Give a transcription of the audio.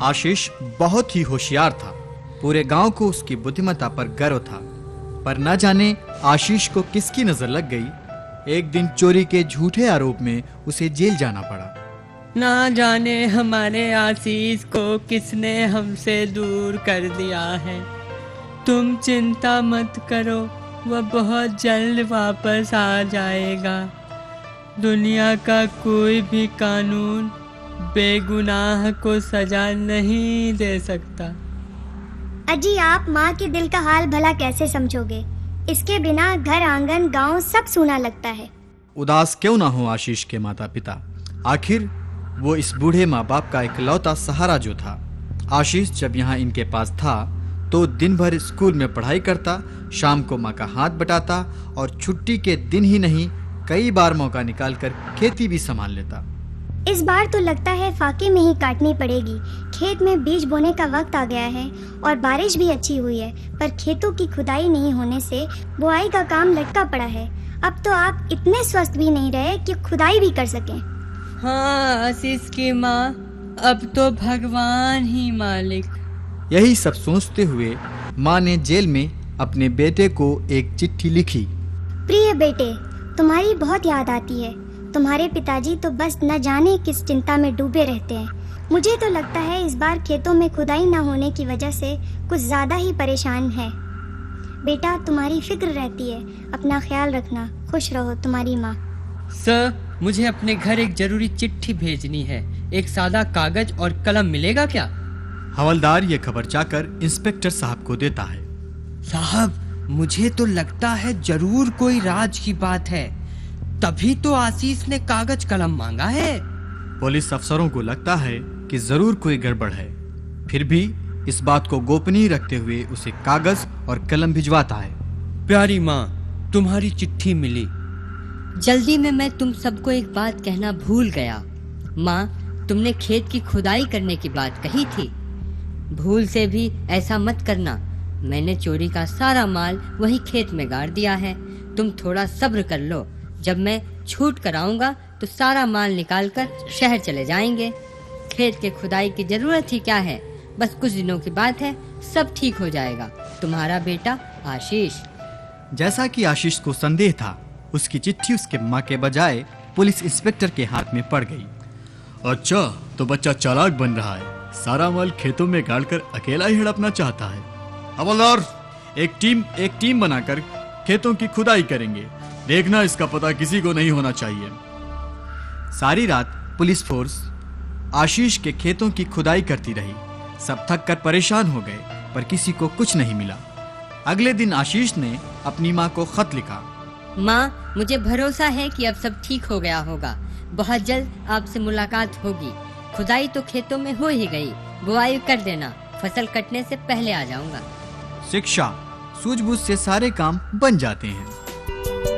आशीष बहुत ही होशियार था। पूरे गांव को उसकी बुद्धिमत्ता पर गर्व था। पर न जाने आशीष को किसकी नजर लग गई। एक दिन चोरी के झूठे आरोप में उसे जेल जाना पड़ा। ना जाने हमारे आशीष को किसने हमसे दूर कर दिया है। तुम चिंता मत करो, वह बहुत जल्द वापस आ जाएगा। दुनिया का कोई भी कानून बेगुनाह को सजा नहीं दे सकता। अजी, आप माँ के दिल का हाल भला कैसे समझोगे? इसके बिना घर आंगन गांव सब सूना लगता है। उदास क्यों ना हो आशीष के माता पिता। आखिर वो इस बूढ़े माँ बाप का इकलौता सहारा जो था। आशीष जब यहाँ इनके पास था तो दिन भर स्कूल में पढ़ाई करता, शाम को माँ का हाथ बटाता और छुट्टी के दिन ही नहीं कई बार मौका निकालकर खेती भी संभाल लेता। इस बार तो लगता है फाके में ही काटनी पड़ेगी। खेत में बीज बोने का वक्त आ गया है और बारिश भी अच्छी हुई है, पर खेतों की खुदाई नहीं होने से बुआई का काम लटका पड़ा है। अब तो आप इतने स्वस्थ भी नहीं रहे कि खुदाई भी कर सकें। हाँ आशीष की माँ, अब तो भगवान ही मालिक। यही सब सोचते हुए माँ ने जेल में अपने बेटे को एक चिट्ठी लिखी। प्रिय बेटे, तुम्हारी बहुत याद आती है। तुम्हारे पिताजी तो बस न जाने किस चिंता में डूबे रहते हैं। मुझे तो लगता है इस बार खेतों में खुदाई न होने की वजह से कुछ ज्यादा ही परेशान है। बेटा, तुम्हारी फिक्र रहती है। अपना ख्याल रखना। खुश रहो, तुम्हारी माँ। सर, मुझे अपने घर एक जरूरी चिट्ठी भेजनी है। एक सादा कागज और कलम मिलेगा क्या? हवलदार ये खबर जाकर इंस्पेक्टर साहब को देता है। साहब, मुझे तो लगता है जरूर कोई राज की बात है, तभी तो आशीष ने कागज कलम मांगा है। पुलिस अफसरों को लगता है कि जरूर कोई गड़बड़ है, फिर भी इस बात को गोपनीय रखते हुए उसे कागज और कलम भिजवाता है। प्यारी माँ, तुम्हारी चिट्ठी मिली। जल्दी में मैं तुम सबको एक बात कहना भूल गया। माँ, तुमने खेत की खुदाई करने की बात कही थी। भूल से भी ऐसा मत करना। मैंने चोरी का सारा माल वही खेत में गाड़ दिया है। तुम थोड़ा सब्र कर लो। जब मैं छूट कर आऊंगा तो सारा माल निकालकर शहर चले जाएंगे। खेत के खुदाई की जरूरत ही क्या है, बस कुछ दिनों की बात है, सब ठीक हो जाएगा। तुम्हारा बेटा आशीष। जैसा कि आशीष को संदेह था, उसकी चिट्ठी उसके माँ के बजाय पुलिस इंस्पेक्टर के हाथ में पड़ गई। अच्छा, तो बच्चा चालाक बन रहा है। सारा माल खेतों में गाड़कर अकेला ही हड़पना चाहता है। हवलदार, एक टीम बनाकर खेतों की खुदाई करेंगे। देखना, इसका पता किसी को नहीं होना चाहिए। सारी रात पुलिस फोर्स आशीष के खेतों की खुदाई करती रही। सब थक कर परेशान हो गए, पर किसी को कुछ नहीं मिला। अगले दिन आशीष ने अपनी माँ को खत लिखा। माँ, मुझे भरोसा है कि अब सब ठीक हो गया होगा। बहुत जल्द आपसे मुलाकात होगी। खुदाई तो खेतों में हो ही गई, बुआई कर देना। फसल कटने से पहले आ जाऊंगा। शिक्षा, सूझबूझ से सारे काम बन जाते हैं।